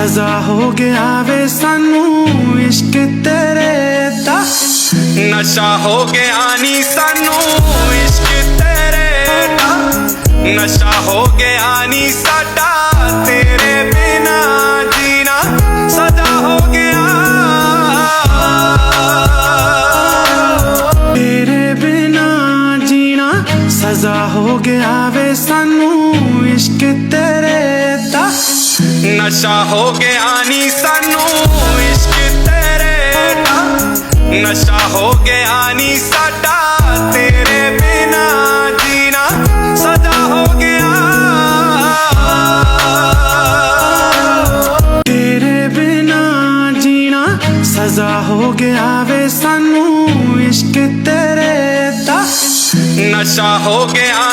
सजा हो गया वे सानू इश्क तेरे दा। नशा हो गया नी सानू इश्क तेरे दा। नशा हो गया नी साडा तेरे बिना जीना सजा हो गया। तेरे बिना जीना सजा हो गया वे सानू इश्क तेरे दा। नशा हो गया नी सानू इश्क तेरे दा। नशा हो गया नी साडा तेरे बिना जीना सजा हो गया। तेरे बिना जीना सजा हो गया वे सानू इश्क तेरे दा। नशा हो गया